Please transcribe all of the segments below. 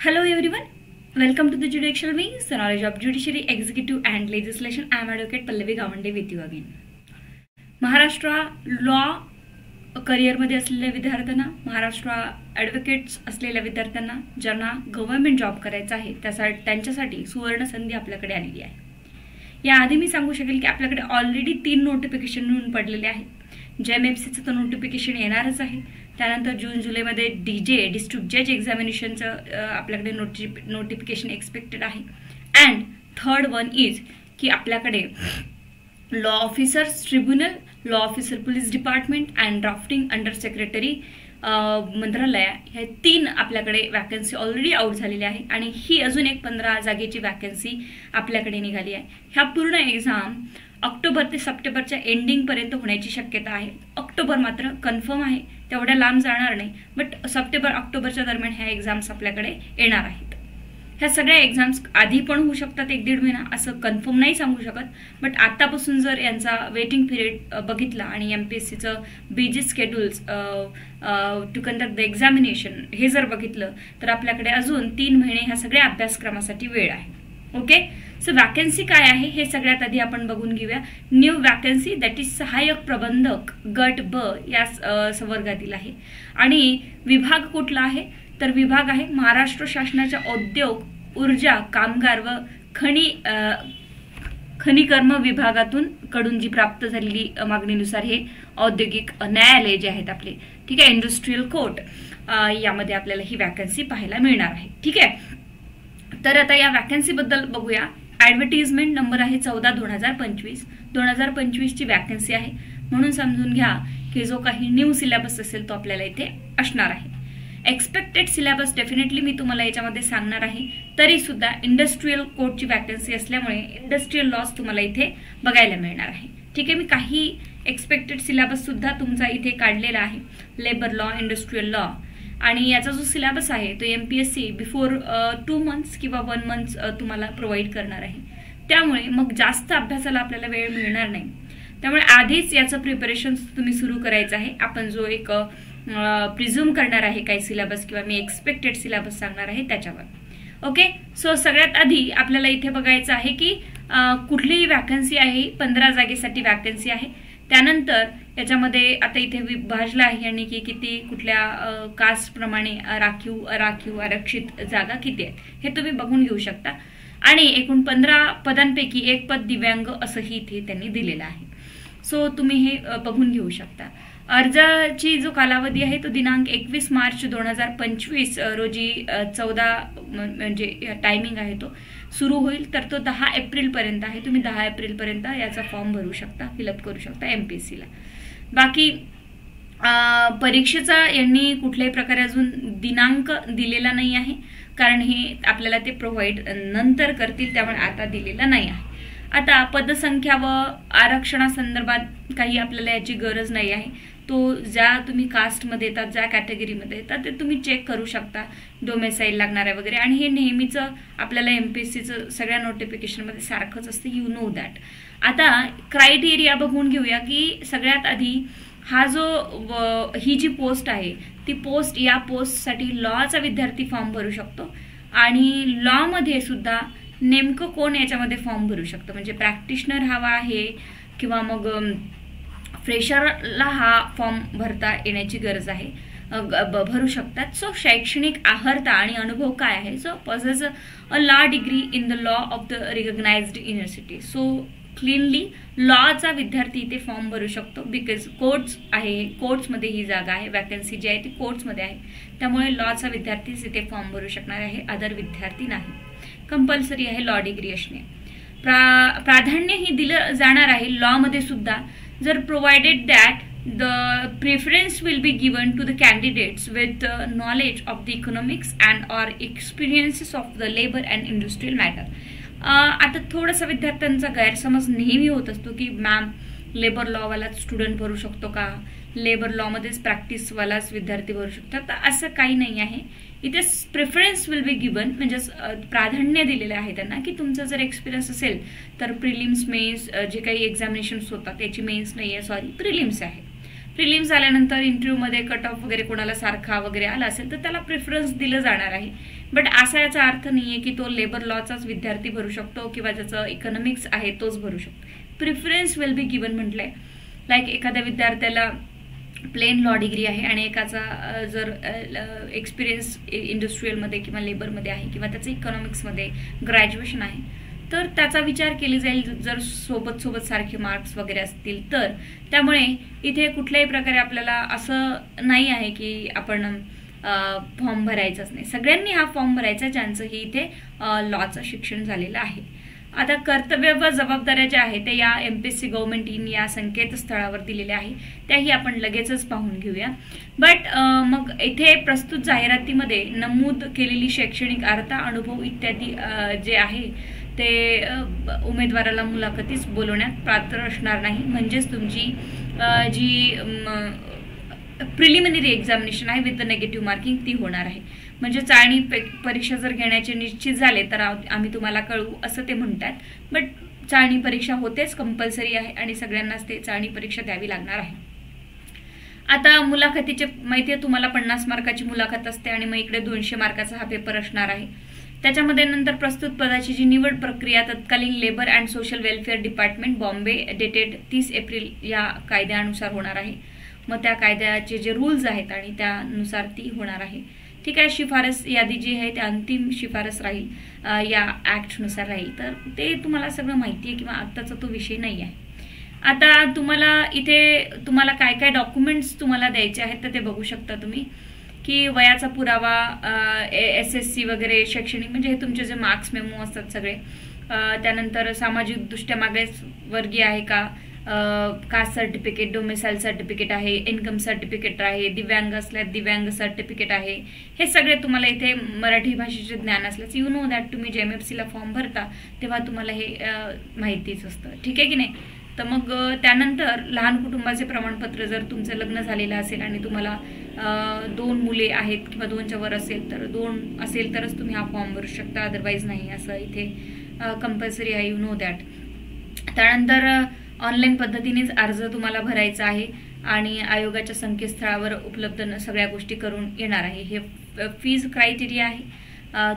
Hello everyone, welcome to the Judicial Wings, the knowledge of judiciary, executive and legislation. I am Advocate Pallavi Gawande with you again. Maharashtra law करिअरमध्ये असलेल्या विद्यार्थ्यांना, Maharashtra advocates असलेल्या विद्यार्थ्यांना ज्यांना government job करायचा आहे त्यांच्यासाठी सुवर्ण संधी आपल्याकडे आलेली आहे. याआधी मी सांगू शकेल की आपल्याकडे ऑलरेडी 3 नोटिफिकेशन येऊन पडलेले आहेत. JMFCचं तर नोटिफिकेशन येणारच आहे. त्यानंतर जून जुलैमध्ये DJ डिस्ट्रिक्ट जज एक्झामिनेशनचं आपल्याकडे नोटिफिकेशन एक्सपेक्टेड आहे. अँड थर्ड वन इज की आपल्याकडे law officers tribunal, law officer police department and drafting under secretary मंत्रालय, हे 3 आपल्याकडे वॅकन्सी ऑलरेडी आउट झालेल्या आहे आणि ही अजून एक 15 जागेची वॅकन्सी आपल्याकडे निघाली आहे. ह्या पूर्ण एक्झाम ऑक्टोबर ते सप्टेंबरच्या एंडिंग पर्यंत होण्याची शक्यता आहे. ऑक्टोबर मात्र कन्फर्म आहे, तेवढ्या लांब जाणार नाही, बट सप्टेंबर ऑक्टोबरच्या दरम्यान ह्या एक्झाम्स आपल्याकडे येणार आहेत. ह्या सगळ्या एक्झाम्स आधी पण होऊ शकतात, 1-1.5 महिना, असं कन्फर्म नाही सांगू शकत. बट आतापासून जर यांचा वेटिंग पिरियड बघितला आणि MPSCचं busy schedules to conduct the examination हे जर बघितलं तर आपल्याकडे अजून 3 महिने ह्या सगळ्या अभ्यासक्रमासाठी वेळ आहे. ओके, सो वॅकन्सी काय आहे हे सगळ्यात आधी आपण बघून घेऊया. न्यू वॅकन्सी दॅट इज सहाय्यक प्रबंधक गट ब या संवर्गातील आहे. आणि विभाग कुठला आहे तर विभाग आहे महाराष्ट्र शासनाच्या उद्योग, ऊर्जा, कामगार व खनिकर्म विभागातून कडून जी प्राप्त झालेली मागणीनुसार हे औद्योगिक न्यायालय जे आहेत आपले, ठीक आहे, इंडस्ट्रियल कोर्ट, यामध्ये आपल्याला ही वॅकन्सी पाहायला मिळणार आहे. ठीक आहे, तर आता या वॅकन्सी बद्दल बघूया. ऍडव्हर्टिजमेंट नंबर आहे 14/2025. 2025 ची वॅकन्सी आहे, म्हणून समजून घ्या की जो काही न्यू सिलेबस असेल तो आपल्याला इथे असणार आहे. एक्सपेक्टेड सिलेबस डेफिनेटली मी तुम्हाला याच्यामध्ये सांगणार आहे. तरी सुद्धा इंडस्ट्रियल कोर्टची वॅकन्सी असल्यामुळे इंडस्ट्रियल लॉस तुम्हाला इथे बघायला मिळणार आहे. ठीक आहे, मी काही एक्सपेक्टेड सिलेबस सुद्धा तुमचा इथे काढलेला आहे. लेबर लॉ, इंडस्ट्रियल लॉ, आणि याचा जो सिलेबस आहे तो MPSC बिफोर 2 मंथ्स किंवा 1 मंथ्स तुम्हाला प्रोव्हाइड करणार आहे. त्यामुळे मग जास्त अभ्यासाला आपल्याला वेळ मिळणार नाही. त्यामुळे आधीच याचं प्रिपरेशन तुम्ही सुरू करायचं आहे. आपण जो एक प्रिझ्युम करणार आहे काही सिलेबस किंवा मी एक्सपेक्टेड सिलेबस सांगणार आहे त्याच्यावर. ओके, सो सगळ्यात आधी आपल्याला इथे बघायचं आहे की कुठलीही वॅकन्सी आहे, 15 जागेसाठी वॅकन्सी आहे. त्यानंतर याच्यामध्ये आता इथे विभाजलं आहे आणि की किती कुठल्या कास्ट प्रमाणे राखीव आरक्षित जागा किती आहेत हे तुम्ही बघून घेऊ शकता. आणि एकूण 15 पदांपैकी 1 पद दिव्यांग असंही इथे त्यांनी दिलेलं आहे. सो तुम्ही हे बघून घेऊ शकता. अर्जाची जो कालावधी आहे तो दिनांक 21 मार्च 2025 रोजी 14 म्हणजे टायमिंग आहे तो सुरू होईल. तर तो 10 एप्रिल पर्यंत आहे. तुम्ही 10 एप्रिल पर्यंत याचा फॉर्म भरू शकता, फिलअप करू शकता MPSCला. बाकी परीक्षेचा यांनी कुठल्याही प्रकारे अजून दिनांक दिलेला नाही आहे, कारण हे आपल्याला ते प्रोव्हाइड नंतर करतील, त्यामुळे आता दिलेला नाही आहे. आता पदसंख्या व आरक्षणासंदर्भात काही आपल्याला याची गरज नाही आहे. तो ज्या तुम्ही कास्टमध्ये येतात, ज्या कॅटेगरीमध्ये येतात ते तुम्ही चेक करू शकता, डोमेसाईल लागणार आहे वगैरे. आणि हे नेहमीचं आपल्याला MPSCचं सगळ्या नोटिफिकेशनमध्ये सारखंच असतं, यू नो दॅट. आता क्रायटेरिया बघून घेऊया की सगळ्यात आधी हा जो ही जी पोस्ट आहे ती पोस्ट, या पोस्टसाठी लॉचा विद्यार्थी फॉर्म भरू शकतो. आणि लॉमध्ये सुद्धा नेमकं कोण याच्यामध्ये फॉर्म भरू शकतं, म्हणजे प्रॅक्टिशनर हवा आहे किंवा मग फ्रेशरला हा फॉर्म भरता येण्याची गरज आहे, भरू शकतात. सो शैक्षणिक अर्हता आणि अनुभव काय आहे, so possess a law degree in the law of the recognised university. So cleanly लॉचा विद्यार्थी इथे फॉर्म भरू शकतो, बिकॉज कोर्ट्स आहे, कोर्ट्समध्ये ही जागा आहे, वॅकन्सी जी आहे ती कोर्ट्समध्ये आहे, त्यामुळे लॉचा विद्यार्थीच इथे फॉर्म भरू शकणार आहे, अदर विद्यार्थी नाही. कंपल्सरी आहे लॉ डिग्री असणे. प्राधान्य ही दिलं जाणार आहे लॉमध्ये सुद्धा, जर provided that the preference will be given to the candidates with knowledge of the economics and or experiences of the labor and industrial matter. आता थोडासा विद्यार्थ्यांचा गैरसमज नेहमी होत असतो की मॅम लेबर लॉवालाच स्टुडंट भरू शकतो का, लेबर लॉमध्येच प्रॅक्टिसवालाच विद्यार्थी भरू शकतात, तर असं काही नाही आहे. इथे प्रेफरन्स विल बी गिवन, म्हणजे प्राधान्य दिलेलं आहे त्यांना की तुमचा जर एक्सपिरियन्स असेल तर प्रिलिम्स, मेन्स जे काही एक्झामिनेशन्स होतात त्याची मेन्स नाही आहे, सॉरी प्रिलिम्स आहे. प्रिलिम्स आल्यानंतर इंटरव्ह्यूमध्ये कट ऑफ वगैरे कोणाला सारखा वगैरे आला असेल तर त्याला प्रेफरन्स दिलं जाणार आहे. बट असा याचा अर्थ नाहीये की तो लेबर लॉचाच विद्यार्थी भरू शकतो किंवा ज्याचं इकॉनॉमिक्स आहे तोच भरू शकतो. प्रिफरन्स विल बी गिवन म्हटलंय. लाईक एखाद्या विद्यार्थ्याला प्लेन लॉ डिग्री आहे आणि एकाचा जर एक्सपिरियन्स इंडस्ट्रीयलमध्ये किंवा लेबरमध्ये आहे किंवा त्याचं इकॉनॉमिक्समध्ये ग्रॅज्युएशन आहे तर त्याचा विचार केला जाईल जर सोबत सोबत सारखे मार्क्स वगैरे असतील तर. त्यामुळे इथे कुठल्याही प्रकारे आपल्याला असं नाही आहे की आपण फॉर्म भरायचाच नाही. सगळ्यांनी हा फॉर्म भरायचा ज्यांचंही इथे लॉचं शिक्षण झालेलं आहे. आता कर्तव्य व जबाबदाऱ्या ज्या आहेत ते या MPSC गव्हर्नमेंट इन या संकेतस्थळावर दिलेल्या आहे त्याही आपण लगेचच पाहून घेऊया. बट मग इथे प्रस्तुत जाहिरातीमध्ये नमूद केलेली शैक्षणिक अर्हता, अनुभव इत्यादी जे आहे ते उमेदवाराला मुलाखतीस बोलवण्यात पात्र असणार नाही. म्हणजेच तुमची जी प्रिलिमिनरी एक्झामिनेशन आहे विथ द नेगेटिव्ह मार्किंग ती होणार आहे. म्हणजे चाळणी परीक्षा जर घेण्याचे निश्चित झाले तर आम्ही तुम्हाला कळवू असं ते म्हणतात. बट चाळणी परीक्षा होतेच, कंपल्सरी आहे आणि सगळ्यांनाच ते चाळणी परीक्षा द्यावी लागणार आहे. आता मुलाखतीचे माहिती आहे तुम्हाला 50 मार्काची मुलाखत असते आणि मग इकडे 200 मार्काचा हा पेपर असणार आहे. त्याच्यामध्ये नंतर प्रस्तुत पदाची जी निवड प्रक्रिया तत्कालीन labour and social welfare department Bombay dated 30 April या कायद्यानुसार होणार आहे. मग त्या कायद्याचे जे रूल्स आहेत आणि त्यानुसार ती होणार आहे. ठीक आहे. शिफारस यादी जी आहे ते अंतिम शिफारस राहील या ऍक्टनुसार राहील. तर ते तुम्हाला सगळं माहिती आहे किंवा आत्ताचा तो विषय नाही आहे. आता तुम्हाला इथे तुम्हाला काय काय डॉक्युमेंट्स तुम्हाला द्यायचे आहेत तर ते बघू शकता तुम्ही की वयाचा पुरावा, SSC वगैरे शैक्षणिक म्हणजे हे तुमचे जे मार्क्स मेमो असतात सगळे. त्यानंतर सामाजिक दृष्ट्या मागासवर्गीय आहे का, कास्ट सर्टिफिकेट, डोमिसाइल सर्टिफिकेट आहे, इन्कम सर्टिफिकेट आहे, दिव्यांग असल्यास दिव्यांग सर्टिफिकेट आहे. हे सगळे तुम्हाला इथे मराठी भाषेचे ज्ञान असल्यास यू नो दॅट तुम्ही JMFC ला फॉर्म भरता तेव्हा तुम्हाला हे माहितीच असतं. ठीक आहे की नाही. तर मग त्यानंतर लहान कुटुंबाचे प्रमाणपत्र जर तुमचं लग्न झालेलं असेल आणि तुम्हाला 2 मुले आहेत किंवा 2च्या वर असेल तर 2 असेल तरच तुम्ही हा फॉर्म भरू शकता, अदरवाईज नाही. असं इथे कंपल्सरी आहे, यू नो दॅट. त्यानंतर ऑनलाईन पद्धतीनेच अर्ज तुम्हाला भरायचा आहे आणि आयोगाच्या संकेतस्थळावर उपलब्ध सगळ्या गोष्टी करून येणार आहे. हे फीज क्रायटेरिया आहे.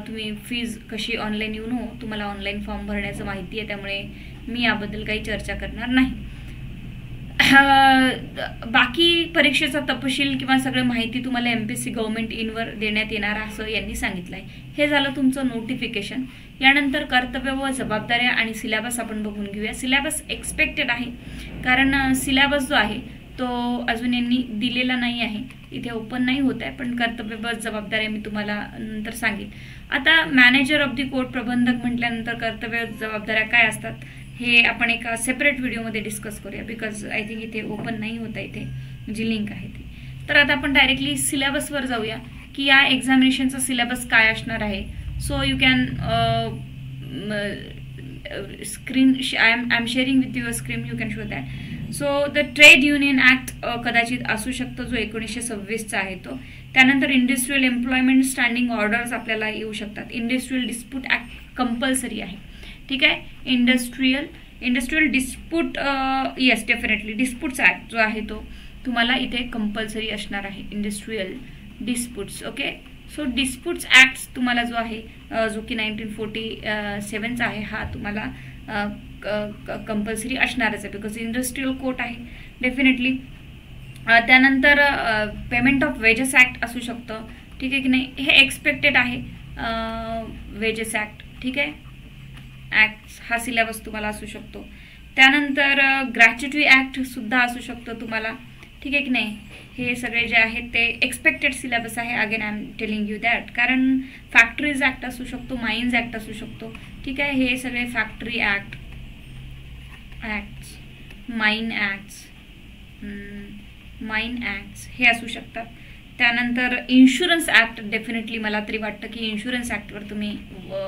तुम्ही फीज कशी ऑनलाईन येऊन तुम्हाला ऑनलाईन फॉर्म भरण्याचं माहिती आहे त्यामुळे मी याबद्दल काही चर्चा करणार नाही. बाकी परीक्षेचा तपशील किंवा सगळं माहिती तुम्हाला MPSC गव्हर्नमेंट इनवर देण्यात येणार असं यांनी सांगितलंय. हे झालं तुमचं नोटिफिकेशन. यानंतर कर्तव्य व जबाबदाऱ्या आणि सिलेबस आपण बघून घेऊया. सिलेबस एक्सपेक्टेड आहे कारण सिलेबस जो आहे तो अजून यांनी दिलेला नाही आहे, इथे ओपन नाही होत आहे. पण कर्तव्य व जबाबदाऱ्या मी तुम्हाला नंतर सांगेन. आता मॅनेजर ऑफ दी कोर्ट प्रबंधक म्हटल्यानंतर कर्तव्य जबाबदाऱ्या काय असतात हे आपण एका सेपरेट व्हिडिओमध्ये डिस्कस करूया बिकॉज आय थिंक इथे ओपन नाही होत आहे इथे जी लिंक आहे ती. तर आता आपण डायरेक्टली सिलेबसवर जाऊया की या एक्झामिनेशनचा सिलेबस काय असणार आहे. So you can screen I am sharing with your screen, you can show that. So the trade union act कदाचित असू शकतो जो 1926चा आहे तो. त्यानंतर इंडस्ट्रियल एम्प्लॉयमेंट स्टँडिंग ऑर्डर्स आपल्याला येऊ शकतात. इंडस्ट्रियल डिस्प्यूट ऍक्ट कंपल्सरी आहे. ठीक आहे. Industrial dispute yes definitely disputes act जो आहे तो तुम्हाला इथे कंपल्सरी असणार आहे. Industrial disputes. Okay. So disputes act तुम्हाला जो आहे जो की 1947चा आहे हा तुम्हाला कंपल्सरी असणारच आहे बिकॉज इंडस्ट्रियल कोर्ट आहे डेफिनेटली. त्यानंतर पेमेंट ऑफ वेजेस ऍक्ट असू शकतं. ठीक आहे की नाही. हे एक्सपेक्टेड आहे वेजेस ऍक्ट. ठीक आहे. ऍक्ट हा सिलेबस तुम्हाला असू शकतो. त्यानंतर ग्रॅच्युटी ऍक्ट सुद्धा असू शकतो तुम्हाला. ठीक आहे की नाही. हे सगळे जे आहेत ते एक्सपेक्टेड सिलेबस आहे. Again I am telling you that कारण फॅक्टरीज ऍक्ट असू शकतो, माइन्स ऍक्ट असू शकतो. ठीक आहे. हे सगळे फॅक्टरी ऍक्ट माइन ऍक्ट्स हे असू शकतात. त्यानंतर इन्शुरन्स ऍक्ट डेफिनेटली मला तरी वाटतं की इन्शुरन्स ऍक्टवर तुम्ही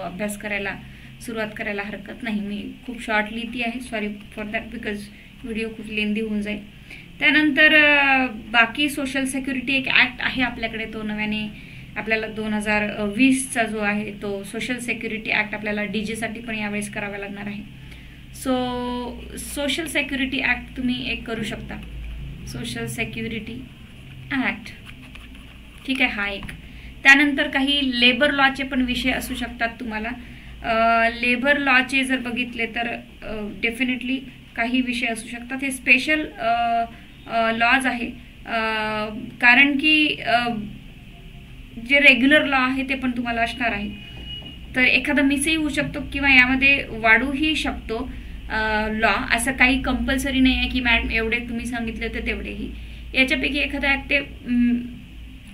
अभ्यास करायला सुरुवात करायला हरकत नाही. मी खूप शॉर्ट लिहिती आहे, sorry for that because video खूप लेंदी होऊन जाईल. त्यानंतर बाकी सोशल सिक्युरिटी एक ऍक्ट आहे आपल्याकडे, तो नव्याने आपल्याला 2020चा जो आहे तो सोशल सिक्युरिटी ऍक्ट आपल्याला DG साठी पण यावेळेस करावा लागणार आहे. सो सोशल सिक्युरिटी ऍक्ट तुम्ही एक करू शकता. सोशल सेक्युरिटी ॲक्ट, ठीक आहे, हा एक. त्यानंतर काही लेबर लॉचे पण विषय असू शकतात तुम्हाला. लेबर लॉचे जर बघितले तर डेफिनेटली काही विषय असू शकतात. हे स्पेशल लॉज आहे, कारण की जे रेग्युलर लॉ आहे ते पण तुम्हाला असणार आहे. तर एखादा मिसही होऊ शकतो किंवा यामध्ये वाढूही शकतो लॉ. असं काही कंपल्सरी नाही आहे की मॅडम एवढे तुम्ही सांगितले तर तेवढेही. याच्यापैकी एखादा ॲक्ट ते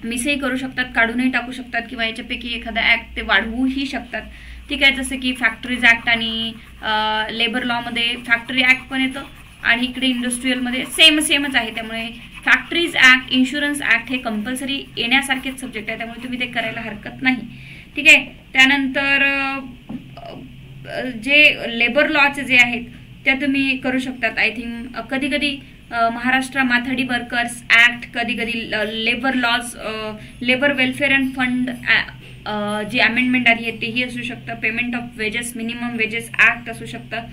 मिसही करू शकतात, काढूनही टाकू शकतात, किंवा याच्यापैकी एखादा ॲक्ट ते वाढवूही शकतात. ठीक आहे, जसं की फॅक्टरीज ॲक्ट आणि लेबर लॉमध्ये फॅक्टरी ॲक्ट पण येतं आणि इकडे इंडस्ट्रीयलमध्ये सेमच आहे. त्यामुळे फॅक्टरीज ॲक्ट, इन्शुरन्स ॲक्ट हे कंपल्सरी येण्यासारखेच सब्जेक्ट आहे, त्यामुळे तुम्ही ते करायला हरकत नाही. ठीक आहे. त्यानंतर जे लेबर लॉचे जे आहेत त्या तुम्ही करू शकतात. आय थिंक कधी कधी महाराष्ट्र माथाडी वर्कर्स ॲक्ट, कधी कधी labour laws, labour welfare and fund जी अमेंडमेंट आली आहे तेही असू शकतं. Payment of wages, minimum wages act असू शकतं.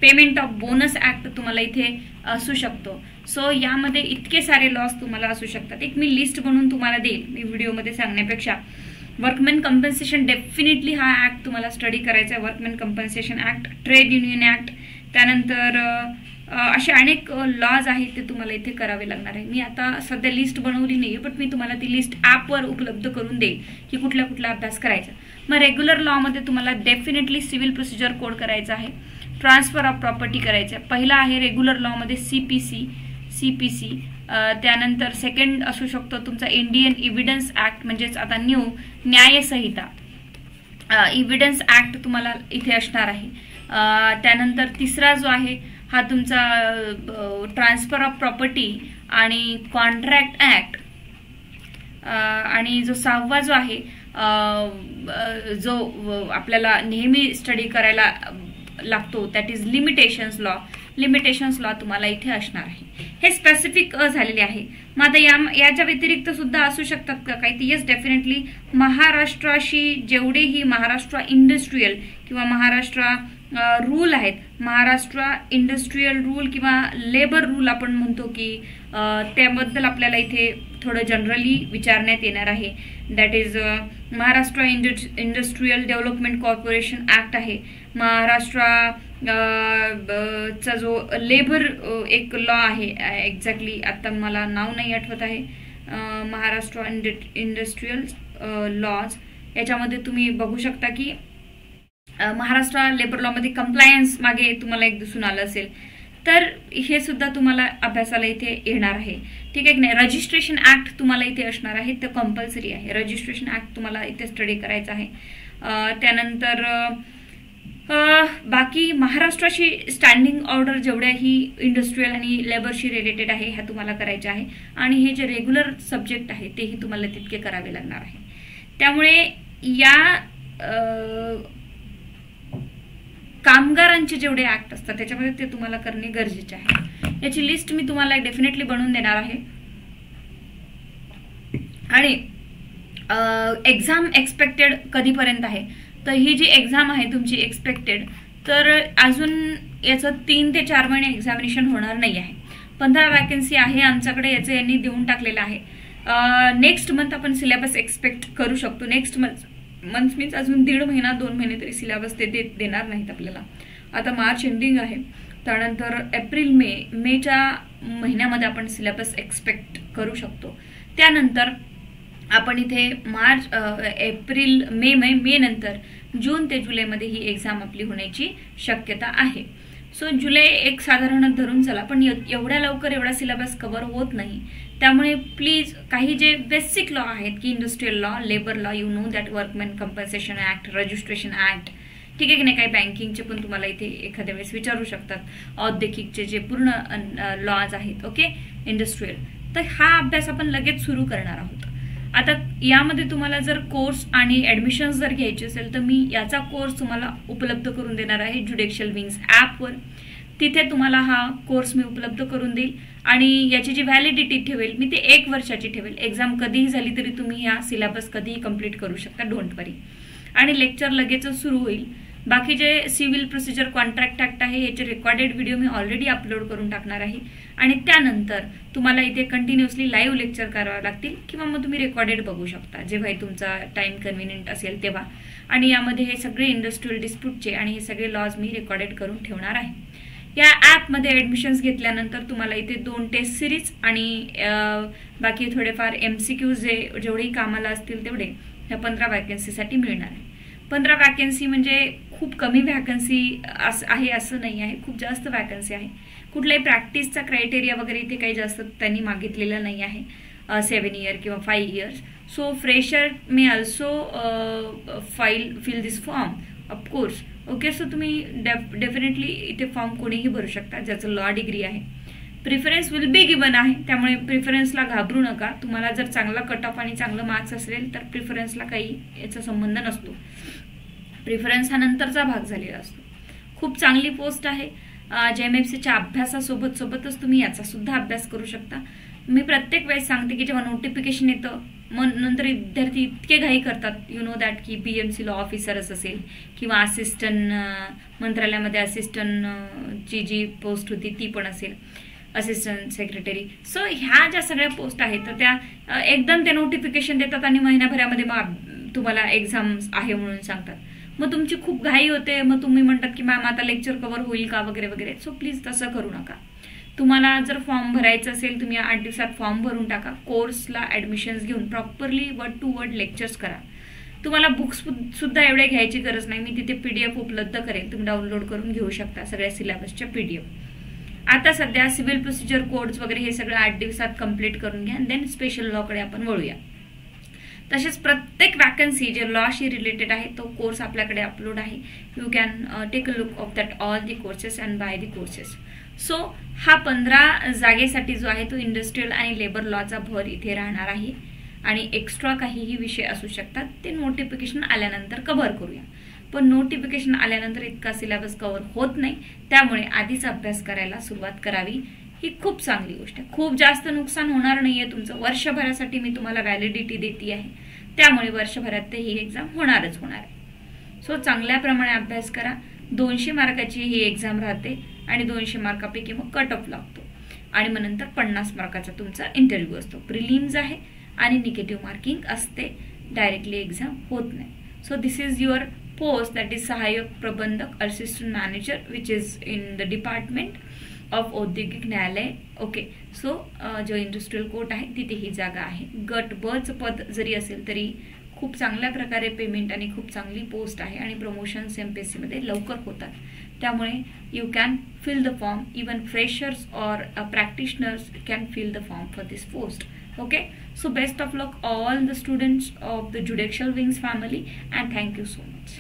पेमेंट ऑफ बोनस ॲक्ट तुम्हाला इथे असू शकतो. सो यामध्ये इतके सारे लॉज तुम्हाला असू शकतात. एक मी लिस्ट बनवून तुम्हाला देईल मी व्हिडिओमध्ये सांगण्यापेक्षा. वर्कमॅन कम्पन्सेशन डेफिनेटली हा ॲक्ट तुम्हाला स्टडी करायचा आहे. Workman कम्पन्सेशन act, trade union act, त्यानंतर असे अनेक लॉज आहेत ते तुम्हाला इथे करावे लागणार आहे. मी आता सध्या लिस्ट बनवली नाही आहे, बट मी तुम्हाला ती लिस्ट ॲपवर उपलब्ध करून देईल की कुठला कुठला अभ्यास करायचा. मग रेग्युलर लॉमध्ये तुम्हाला डेफिनेटली सिव्हिल प्रोसिजर कोड करायचा आहे, ट्रान्सफर ऑफ प्रॉपर्टी करायचं आहे. पहिला आहे रेग्युलर लॉमध्ये CPC. त्यानंतर सेकंड असू शकतो तुमचा इंडियन इव्हिडन्स ॲक्ट, म्हणजेच आता न्यू न्यायसंहिता इव्हिडन्स ॲक्ट तुम्हाला इथे असणार आहे. त्यानंतर तिसरा जो आहे हा तुमचा ट्रान्सफर ऑफ प्रॉपर्टी आणि कॉन्ट्रॅक्ट ॲक्ट. आणि जो सहावा जो आहे जो आपल्याला नेहमी स्टडी करायला लागतो that is limitations law. Limitations law तुम्हाला इथे असणार आहे. हे स्पेसिफिक झालेले आहे. मग आता याच्या व्यतिरिक्त सुद्धा असू शकतात का काही? तर येस, डेफिनेटली महाराष्ट्राशी जेवढेही महाराष्ट्र इंडस्ट्रीयल किंवा महाराष्ट्र रूल आहेत, महाराष्ट्र इंडस्ट्रीयल रूल किंवा लेबर रूल आपण म्हणतो की त्याबद्दल आपल्याला इथे थोडं जनरली विचारण्यात येणार आहे. That is Maharashtra industrial development corporation act आहे. महाराष्ट्र चा जो लेबर एक लॉ आहे, एक्झॅक्टली आता मला नाव नाही आठवत आहे, महाराष्ट्र इंडस्ट्रीयल लॉज. याच्यामध्ये तुम्ही बघू शकता की महाराष्ट्र लेबर लॉमध्ये कंप्लायन्स मागे तुम्हाला एक दिसून आलं असेल. तर हे सुद्धा तुम्हाला अभ्यासाला इथे येणार आहे. ठीक आहे की नाही. रजिस्ट्रेशन ॲक्ट तुम्हाला इथे असणार आहे, ते कंपल्सरी आहे. रजिस्ट्रेशन ॲक्ट तुम्हाला इथे स्टडी करायचं आहे. त्यानंतर बाकी महाराष्ट्राशी स्टँडिंग ऑर्डर जेवढ्याही इंडस्ट्रीयल आणि लेबरशी रिलेटेड आहे ह्या तुम्हाला करायच्या आहे. आणि हे जे रेग्युलर सब्जेक्ट आहे तेही तुम्हाला तितके करावे लागणार आहे. त्यामुळे या कामगारांचे जेवढे ऍक्ट असतात त्याच्यामध्ये ते तुम्हाला करणे गरजेचे आहे. याची लिस्ट मी तुम्हाला डेफिनेटली बनवून देणार आहे. आणि एक्झाम एक्सपेक्टेड कधीपर्यंत आहे, तर ही जी एक्झाम आहे तुमची एक्सपेक्टेड, तर अजून याचं 3 ते 4 महिने एक्झामिनेशन होणार नाही आहे. 15 वॅकन्सी आहे आमच्याकडे, याचं यांनी देऊन टाकलेलं आहे. नेक्स्ट मंथ आपण सिलेबस एक्सपेक्ट करू शकतो. नेक्स्ट मंथ मीन्स अजून 1.5 महिना 2 महिने तरी सिलेबस ते देणार नाहीत आपल्याला. आता मार्च एंडिंग आहे, त्यानंतर एप्रिल मेच्या महिन्यामध्ये आपण सिलेबस एक्सपेक्ट करू शकतो. त्यानंतर आपण इथे मार्च एप्रिल मे नंतर जून ते जुलैमध्ये ही एक्झाम आपली होण्याची शक्यता आहे. सो जुलै एक साधारण धरून चला, पण एवढ्या लवकर एवढा सिलेबस कव्हर होत नाही. त्यामुळे प्लीज काही जे बेसिक लॉ आहेत की industrial law, labour law, you know that, workman compensation act, registration act, ठीक आहे की नाही. काही बँकिंगचे पण तुम्हाला इथे एखाद्या वेळेस विचारू शकतात. औद्योगिकचे जे पूर्ण लॉज आहेत, ओके, इंडस्ट्रियल, तर हा अभ्यास आपण लगेच सुरू करणार आहोत. आता यामध्ये तुम्हाला जर कोर्स आणि ऍडमिशन्स जर घ्यायचे असेल तर मी याचा कोर्स तुम्हाला उपलब्ध करून देणार आहे ज्युडिशियल विंग्स ॲपवर. तिथे तुम्हाला हा कोर्स मी उपलब्ध करून देईल आणि याची जी व्हॅलिडिटी ठेवेल मी ते 1 वर्षाची ठेवेल. एक्झाम कधीही झाली तरी तुम्ही हा सिलेबस कधीही कंप्लीट करू शकता, डोंट वरी. आणि लेक्चर लगेच सुरू होईल. बाकी जे सिव्हिल प्रोसिजर कॉन्ट्रॅक्ट ऍक्ट आहे याचे रेकॉर्डेड व्हिडिओ मी ऑलरेडी अपलोड करून टाकणार आहे आणि त्यानंतर तुम्हाला इथे कंटिन्युअसली लाईव्ह लेक्चर करावे लागतील किंवा मग तुम्ही रेकॉर्डेड बघू शकता जेव्हाही तुमचा टाइम कन्व्हिनियंट असेल तेव्हा. आणि यामध्ये हे सगळे इंडस्ट्रियल डिस्प्यूटचे आणि हे सगळे लॉज मी रेकॉर्डेड करून ठेवणार आहे. या ॲपमध्ये ॲडमिशन्स घेतल्यानंतर तुम्हाला इथे 2 टेस्ट सिरीज आणि बाकी थोडेफार MCQ जेवढेही कामाला असतील तेवढे ह्या 15 वॅकन्सीसाठी मिळणार आहे. 15 वॅकन्सी म्हणजे खूप कमी वॅकन्सी आहे असं नाही आहे, खूप जास्त वॅकन्सी आहे. कुठल्याही प्रॅक्टिसचा क्रायटेरिया वगैरे इथे काही जास्त त्यांनी मागितलेला नाही आहे, 7 इयर किंवा 5 years. So fresher may also fill this form of course. Okay, so तुम्ही डेफिनेटली इथे फॉर्म कोणीही भरू शकता ज्याचं लॉ डिग्री आहे. प्रिफरन्स विल बी गिवन आहे, त्यामुळे प्रिफरन्सला घाबरू नका. तुम्हाला जर चांगला कट ऑफ आणि चांगलं मार्क्स असेल तर प्रिफरन्सला काही याचा संबंध नसतो. प्रिफरन्स हा नंतरचा भाग झालेला असतो. खूप चांगली पोस्ट आहे. JMFCच्या अभ्यासासोबतच तुम्ही याचा सुद्धा अभ्यास करू शकता. मी प्रत्येक वेळेस सांगते की जेव्हा नोटिफिकेशन येतं मग नंतर विद्यार्थी इतके घाई करतात, यू नो दॅट की BMC लॉ ऑफिसरच असेल किंवा असिस्टंट मंत्रालयामध्ये असिस्टंटची जी पोस्ट होती ती पण असेल, असिस्टंट सेक्रेटरी. सो ह्या ज्या सगळ्या पोस्ट आहेत तर त्या एकदम ते नोटिफिकेशन देतात आणि महिन्याभरामध्ये मग तुम्हाला एक्झाम आहे म्हणून सांगतात. मग तुमची खूप घाई होते, मग तुम्ही म्हणतात की मॅम आता लेक्चर कव्हर होईल का वगैरे वगैरे. सो प्लीज तसं करू नका. तुम्हाला जर फॉर्म भरायचं असेल तुम्ही 8 दिवसात फॉर्म भरून टाका. कोर्सला ॲडमिशन्स घेऊन properly word to word lectures करा. तुम्हाला बुक्स सुद्धा एवढे घ्यायची गरज नाही, मी तिथे PDF उपलब्ध करेल, तुम्ही डाउनलोड करून घेऊ शकता सगळ्या सिलेबसच्या PDF. आता सध्या सिव्हिल प्रोसिजर कोड्स वगैरे हे सगळं 8 दिवसात कम्प्लीट करून घ्या, देन स्पेशल लॉकडे आपण वळूया. तसेच प्रत्येक वॅकन्सी जे लॉशी रिलेटेड आहे तो कोर्स आपल्याकडे अपलोड आहे. You can take a look of that all the courses and buy the courses. So हा 15 जागेसाठी जो आहे तो इंडस्ट्रियल आणि लेबर लॉचा भर इथे राहणार आहे आणि एक्स्ट्रा काहीही विषय असू शकतात ते नोटिफिकेशन आल्यानंतर कव्हर करूया. पण नोटिफिकेशन आल्यानंतर इतका सिलेबस कव्हर होत नाही, त्यामुळे आधीच अभ्यास करायला सुरुवात करावी. ही खूप चांगली गोष्ट आहे. खूप जास्त नुकसान होणार नाहीये तुमचं. वर्षभरासाठी मी तुम्हाला व्हॅलिडिटी देते आहे, त्यामुळे वर्षभरात ही एक्झाम होणारच होणार आहे. सो चांगल्या प्रमाणे अभ्यास करा. 200 मार्काची ही एक्झाम राहते आणि 200 मार्कापैकी मग कट ऑफ लागतो आणि मग नंतर 50 मार्काचा तुमचा इंटरव्ह्यू असतो. प्रिलिम्स आहे आणि निगेटिव्ह मार्किंग असते, डायरेक्टली एक्झाम होत नाही. So this is your post, that is सहाय्यक प्रबंधक assistant manager which is in the department of औद्योगिक न्यायालय. ओके, सो जो इंडस्ट्रियल कोर्ट आहे तिथे ही जागा आहे. गट बचं पद जरी असेल तरी खूप चांगल्या प्रकारे पेमेंट आणि खूप चांगली पोस्ट आहे आणि प्रमोशन्स MPSC मध्ये लवकर होतात. त्यामुळे you can fill the form. Even freshers और practitioners can fill the form for this post. Okay, so best of luck all the students of the Judicial Wings family and thank you so much.